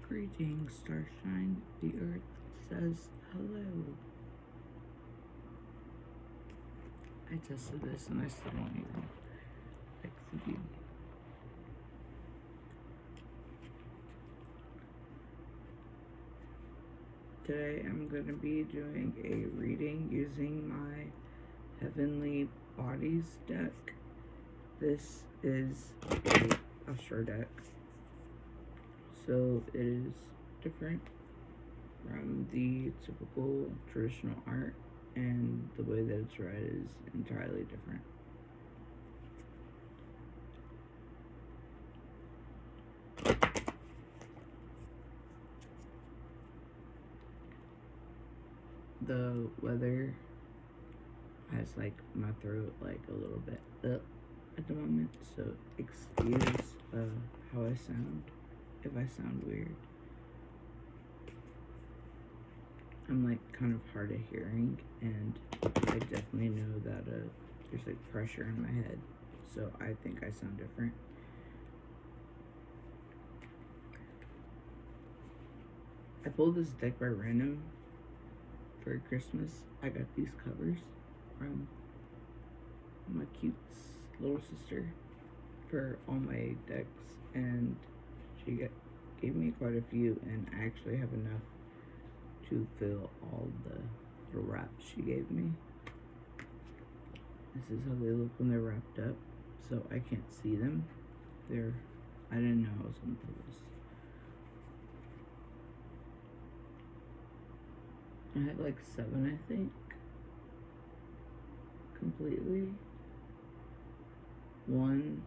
Greetings, Starshine. The Earth says hello. I tested this and I still don't even like the view. Today I'm going to be doing a reading using my Heavenly Bodies deck. This is a Astro deck, so it is different from the typical traditional art, and the way that it's read is entirely different. The weather has like my throat like a little bit up at the moment, so excuse how I sound if I sound weird. I'm like kind of hard of hearing, and I definitely know that there's like pressure in my head, so I think I sound different. I pulled this deck by random for Christmas. I got these covers from my cute little sister for all my decks, and she gave me quite a few, and I actually have enough to fill all the wraps she gave me. This is how they look when they're wrapped up, so I can't see them. I didn't know I was gonna pull this. I had like 7, I think, completely. One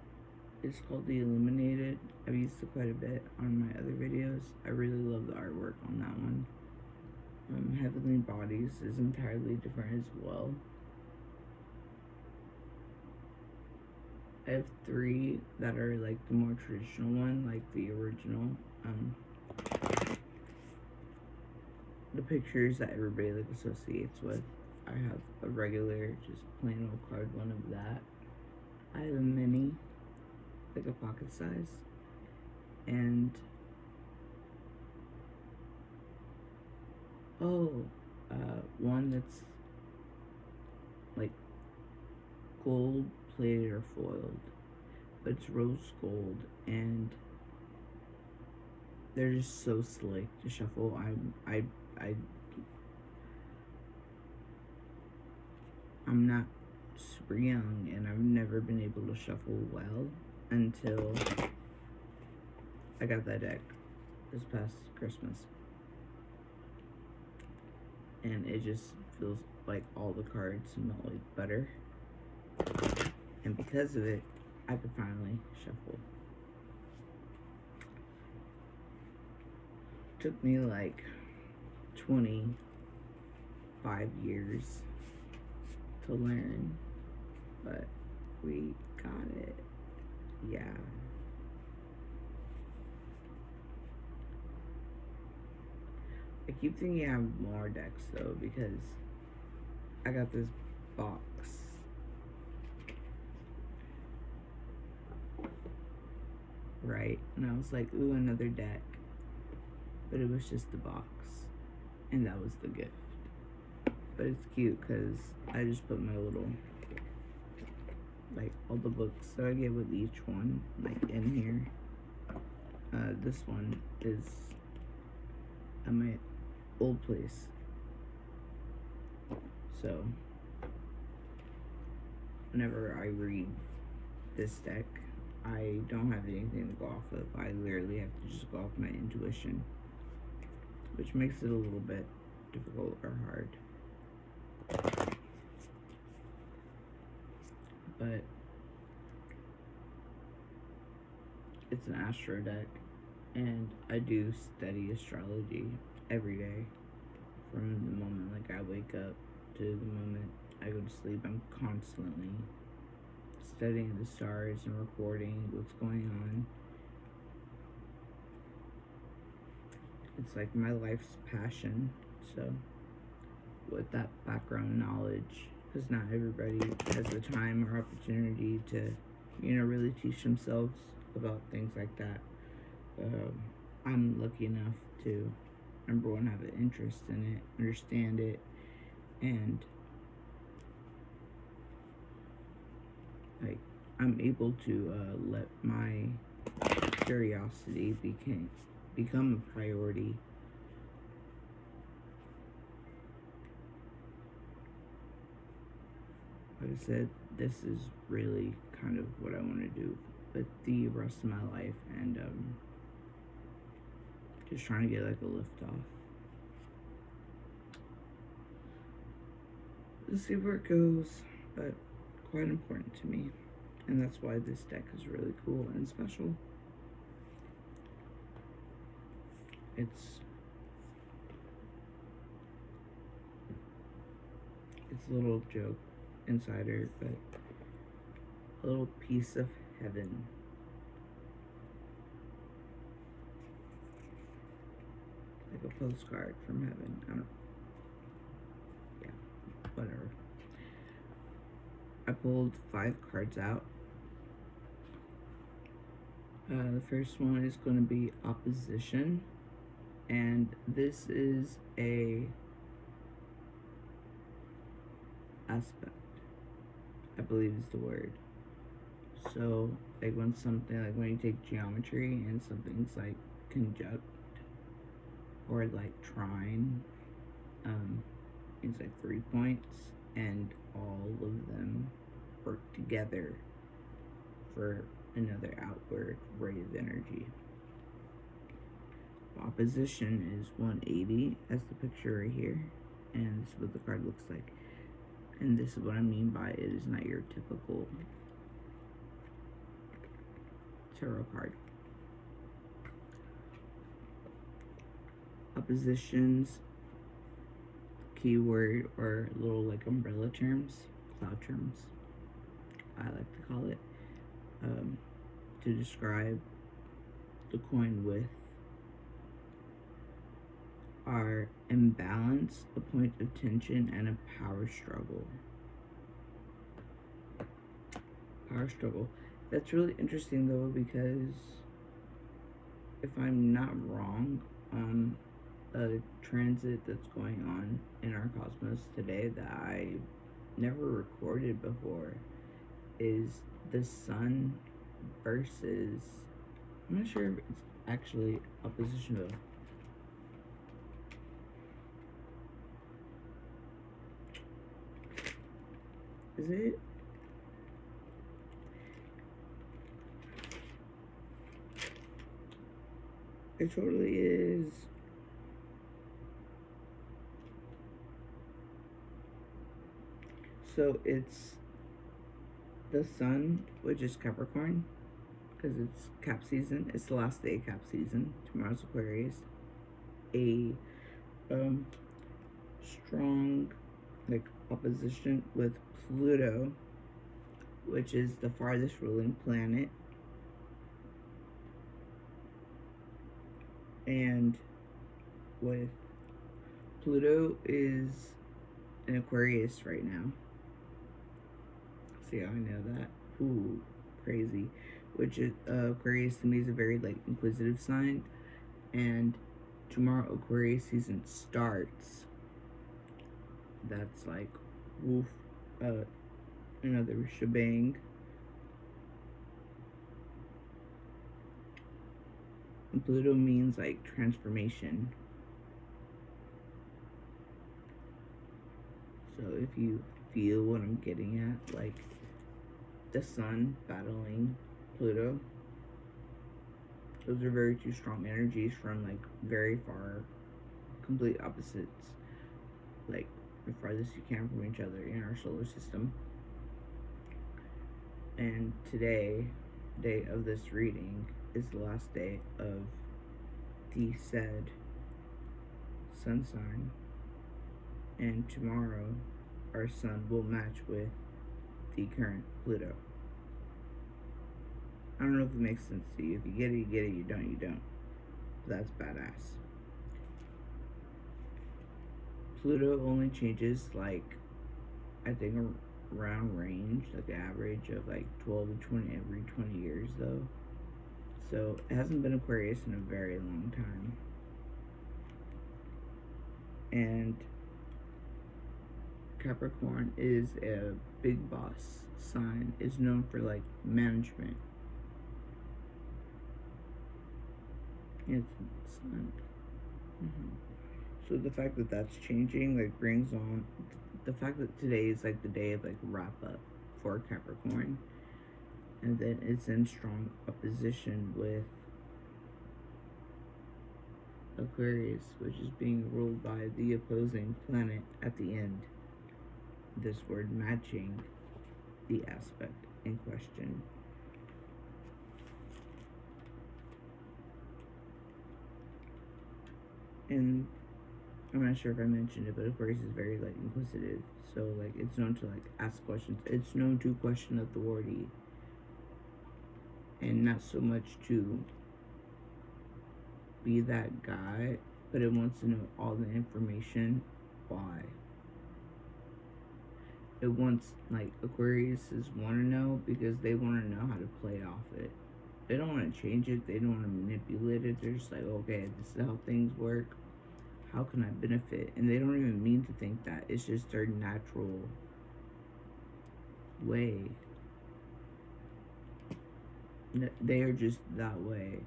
is called the Illuminated. I've used it quite a bit on my other videos. I really love the artwork on that one. Heavenly Bodies is entirely different as well. I have 3 that are like the more traditional one, like the original. The pictures that everybody like associates with. I have a regular, just plain old card one of that. I have a mini, like a pocket size, and one that's like gold plated or foiled, but it's rose gold, and they're just so slick to shuffle. I'm not super young, and I've never been able to shuffle well until I got that deck this past Christmas. And it just feels like all the cards smell like butter. And because of it, I could finally shuffle. It took me like 25 years to learn, but we got it. Yeah. I keep thinking I have more decks though, because I got this box. Right? And I was like, ooh, another deck. But it was just the box. And that was the gift. But it's cute because I just put my little, like, all the books that I get with each one, like, in here. This one is at my old place. So, whenever I read this deck, I don't have anything to go off of. I literally have to just go off my intuition, which makes it a little bit difficult or hard. But it's an Astro deck, and I do study astrology every day. From the moment like I wake up to the moment I go to sleep, I'm constantly studying the stars and recording what's going on. It's like my life's passion. So with that background knowledge, because not everybody has the time or opportunity to, really teach themselves about things like that. I'm lucky enough to, number one, have an interest in it, understand it, and like I'm able to let my curiosity become a priority. Like I said, this is really kind of what I want to do with the rest of my life, and just trying to get like a lift off. Let's see where it goes, but quite important to me, and that's why this deck is really cool and special. It's a little joke insider, but a little piece of heaven. Like a postcard from heaven. I don't, yeah, whatever. I pulled 5 cards out. The first one is going to be opposition, and this is a aspect, I believe is the word. So like when something, like when you take geometry and something's like conjunct or like trine, it's like 3 points and all of them work together for another outward ray of energy. Opposition is 180 as the picture right here, and this is what the card looks like. And this is what I mean by it is not your typical tarot card. Oppositions, keyword or little like umbrella terms, cloud terms, I like to call it, to describe the coin with are imbalance, a point of tension, and a power struggle. Power struggle. That's really interesting though, because if I'm not wrong, a transit that's going on in our cosmos today that I never recorded before is the sun versus, I'm not sure if it's actually opposition though. Is it? It totally is. So it's the sun, which is Capricorn, because it's cap season. It's the last day of cap season. Tomorrow's Aquarius. A strong like opposition with Pluto, which is the farthest ruling planet, and with Pluto is in Aquarius right now. See how I know that? Ooh, crazy. Which is Aquarius to me is a very like inquisitive sign, and tomorrow Aquarius season starts. That's like woof, another shebang. And Pluto means like transformation. So if you feel what I'm getting at, like the sun battling Pluto, those are very two strong energies from like very far, complete opposites, like the farthest you can from each other in our solar system. And today, day of this reading, is the last day of the said sun sign, and tomorrow our sun will match with the current Pluto. I don't know if it makes sense to you. If you get it, you get it. You don't, you don't. But that's badass. Pluto only changes like, I think around range, like an average of like 12 to 20 every 20 years though. So it hasn't been Aquarius in a very long time. And Capricorn is a big boss sign, is known for like management. It's sun. So the fact that that's changing like brings on the fact that today is like the day of like wrap up for Capricorn, and then it's in strong opposition with Aquarius, which is being ruled by the opposing planet at the end. This word matching the aspect in question. And I'm not sure if I mentioned it, but Aquarius is very like inquisitive. So like it's known to like ask questions. It's known to question authority, and not so much to be that guy, but it wants to know all the information. Why? It wants like Aquariuses want to know because they want to know how to play off it. They don't want to change it. They don't want to manipulate it. They're just like, okay, this is how things work. How can I benefit? And they don't even mean to think that. It's just their natural way. They are just that way.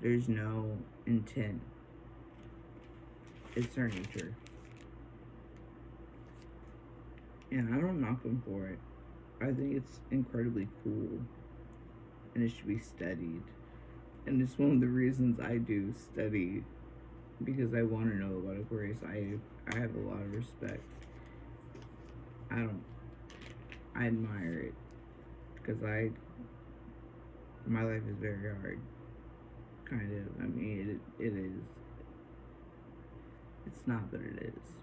There's no intent. It's their nature. And I don't knock them for it. I think it's incredibly cool. And it should be studied. And it's one of the reasons I do study, because I want to know about Aquarius. I have a lot of respect. I admire it, because my life is very hard, kind of. I mean, it is. It's not, but it is.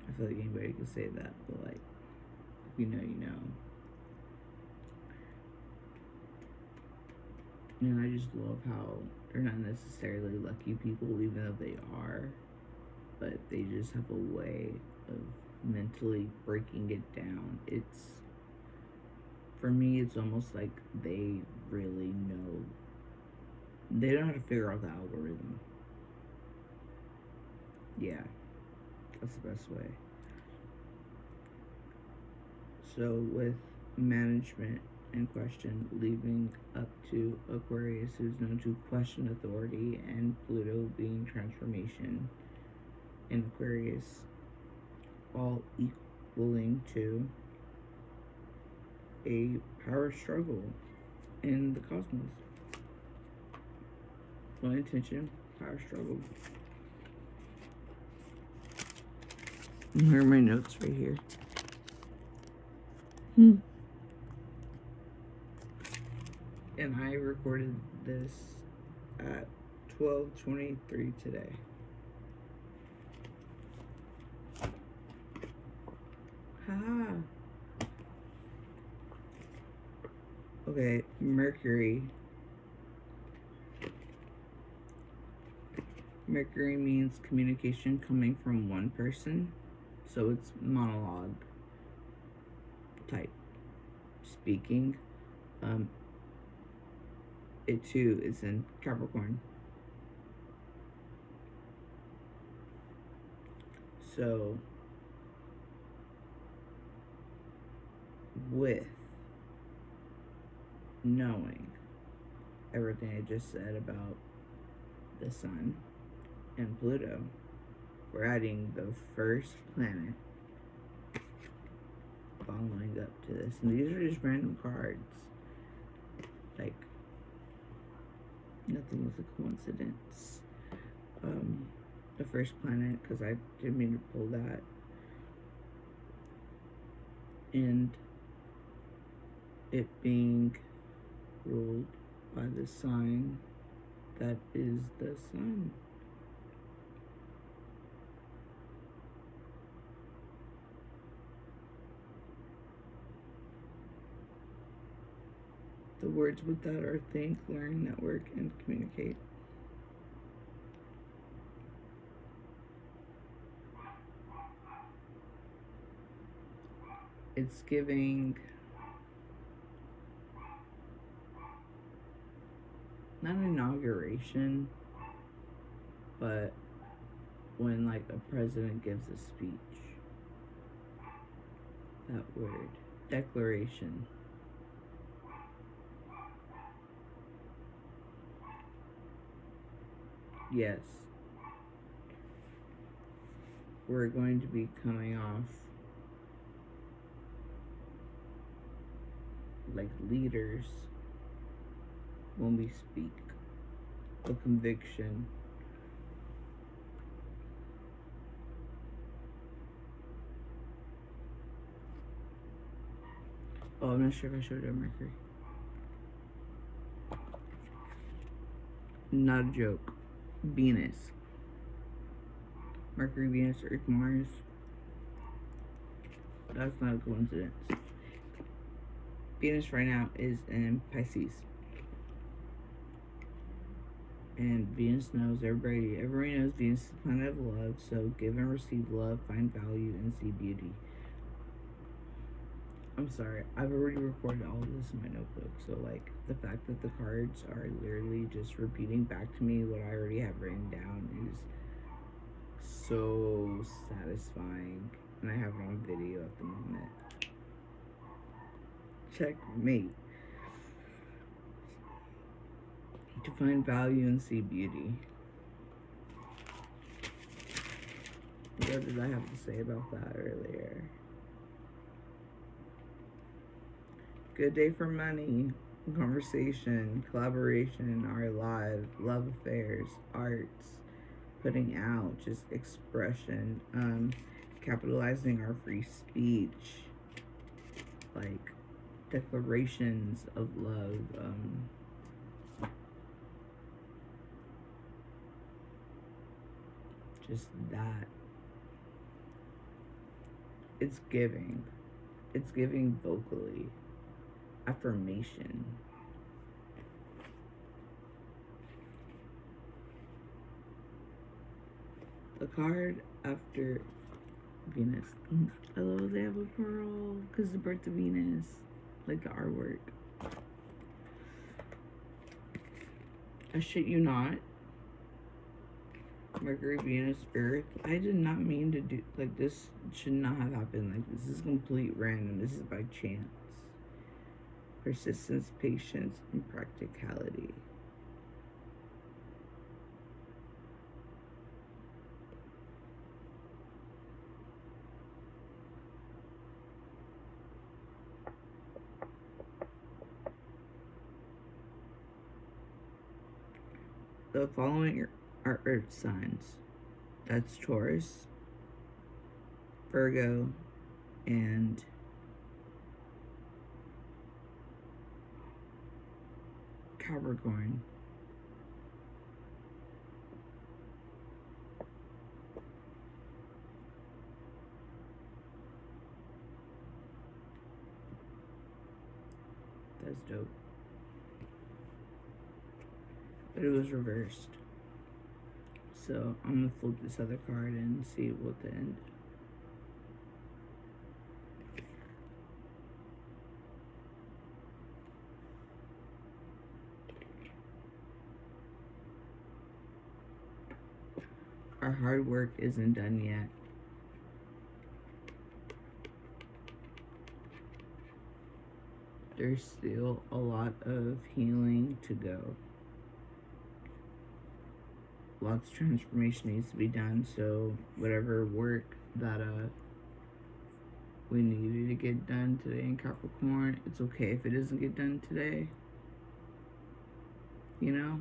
I feel like anybody could say that, but like, if you know, you know. And I just love how they're not necessarily lucky people, even though they are, but they just have a way of mentally breaking it down. It's, for me, it's almost like they really know. They don't know how to figure out the algorithm. Yeah, that's the best way. So with management in question, leaving up to Aquarius, who's known to question authority, and Pluto being transformation in Aquarius, all equaling to a power struggle in the cosmos. No intention, power struggle. Here are my notes right here. And I recorded this at 12:23 today. Haha. Okay, Mercury. Mercury means communication coming from one person, so it's monologue type speaking. It too is in Capricorn. So with knowing everything I just said about the sun and Pluto, we're adding the first planet following up to this. And these are just random cards. Like, nothing is a coincidence. The first planet, because I didn't mean to pull that. And it being ruled by the sign that is the sun. The words with that are think, learn, network, and communicate. It's giving not an inauguration, but when like a president gives a speech. That word. Declaration. Yes. We're going to be coming off like leaders when we speak. A conviction. Oh, I'm not sure if I showed you Mercury. Not a joke. Venus. Mercury, Venus, Earth, Mars. That's not a coincidence. Venus right now is in Pisces. And Venus knows everybody. Everybody knows Venus is the planet of love. So give and receive love, find value, and see beauty. I'm sorry, I've already recorded all of this in my notebook. So like the fact that the cards are literally just repeating back to me what I already have written down is so satisfying. And I have it on video at the moment. Checkmate. To find value and see beauty. What did I have to say about that earlier? Good day for money, conversation, collaboration, our lives, love affairs, arts, putting out, just expression, capitalizing our free speech, like declarations of love, just that. It's giving vocally. Affirmation. The card after Venus. I love they have a pearl because the birth of Venus, like the artwork. I shit you not. Mercury, Venus, Earth. I did not mean to do like this. Should not have happened. Like this is complete random. This is by chance. Persistence, patience, and practicality. The following are Earth signs. That's Taurus, Virgo, and Capricorn. That's dope. But it was reversed. So I'm gonna flip this other card and see what the end. Our hard work isn't done yet. There's still a lot of healing to go. Lots of transformation needs to be done, so whatever work that we needed to get done today in Capricorn, it's okay if it doesn't get done today, you know?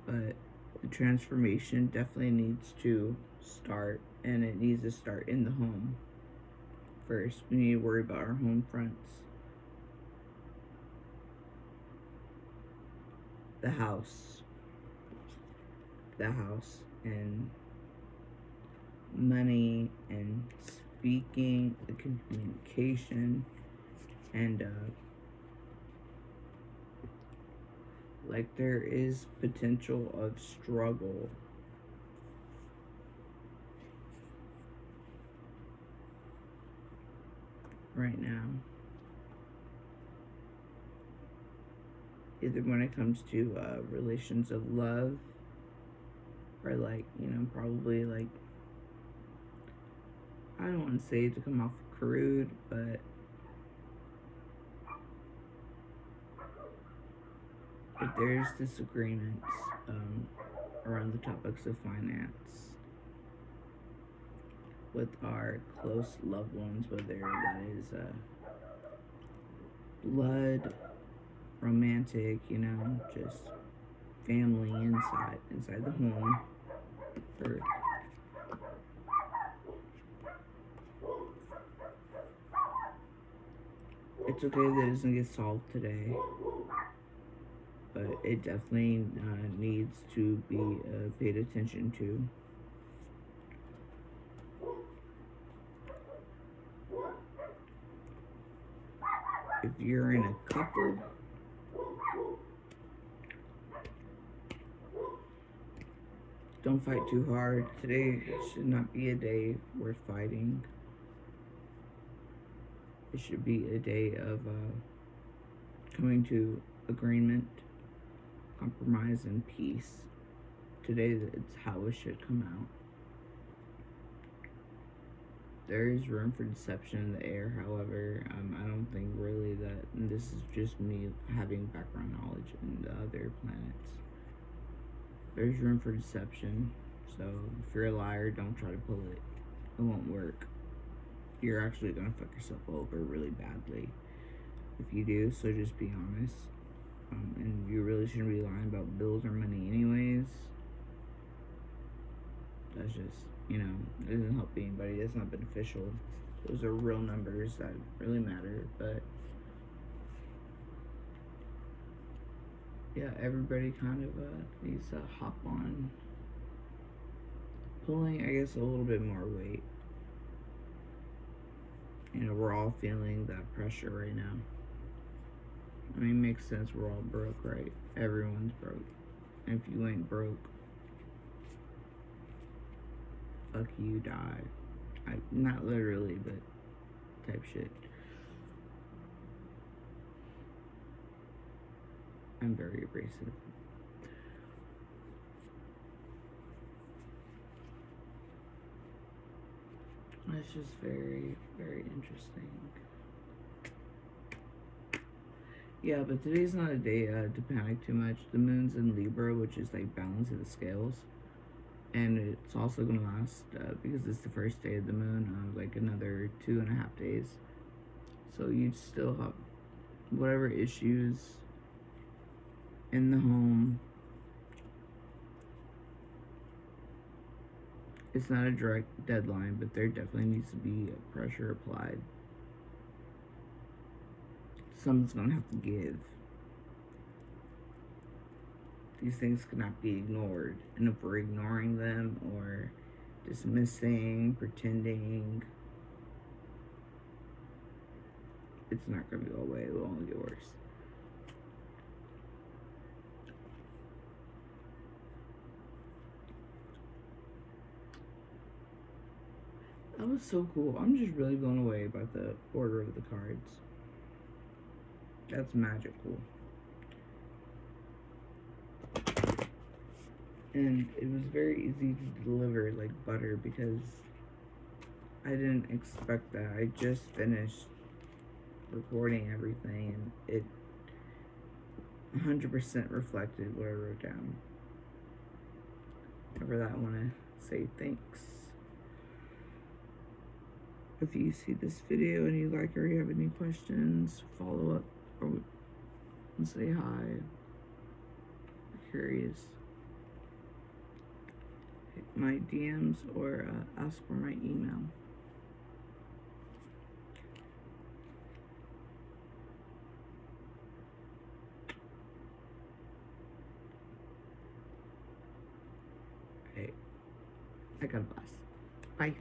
But the transformation definitely needs to start, and it needs to start in the home first. We need to worry about our home fronts. The house, and money, and speaking, the communication, and like there is potential of struggle. Right now. either when it comes to relations of love, or like, probably like, I don't want to say it to come off crude, but if there's disagreements around the topics of finance with our close loved ones, whether that is blood, romantic, just family inside the home, or it's okay that it doesn't get solved today, but it definitely needs to be paid attention to. If you're in a couple, don't fight too hard. Today should not be a day worth fighting. It should be a day of coming to agreement, compromise, and peace. Today, it's how it should come out. There is room for deception in the air, however, I don't think really that, and this is just me having background knowledge in the other planets. There's room for deception, so if you're a liar, don't try to pull it. It won't work. You're actually gonna fuck yourself over really badly if you do, so just be honest. And you really shouldn't be lying about bills or money anyways. That's just, it doesn't help anybody. It's not beneficial. Those are real numbers that really matter, but yeah, everybody kind of needs to hop on pulling, I guess, a little bit more weight. We're all feeling that pressure right now. I mean, it makes sense. We're all broke, right? Everyone's broke. And if you ain't broke, fuck you, die. Not literally, but type shit. I'm very abrasive. It's just very, very interesting. Yeah, but today's not a day to panic too much. The moon's in Libra, which is like balance of the scales. And it's also going to last, because it's the first day of the moon, like another 2.5 days. So you'd still have whatever issues in the home. It's not a direct deadline, but there definitely needs to be pressure applied. Something's going to have to give. These things cannot be ignored. And if we're ignoring them or dismissing, pretending, it's not going to go away. It will only get worse. That was so cool. I'm just really blown away by the order of the cards. That's magical. And it was very easy to deliver like butter because I didn't expect that. I just finished recording everything and it 100% reflected what I wrote down. For that, I want to say thanks. If you see this video and you like or you have any questions, follow up or say hi. I'm curious. Hit my DMs or ask for my email. Hey, I got a blast. Bye.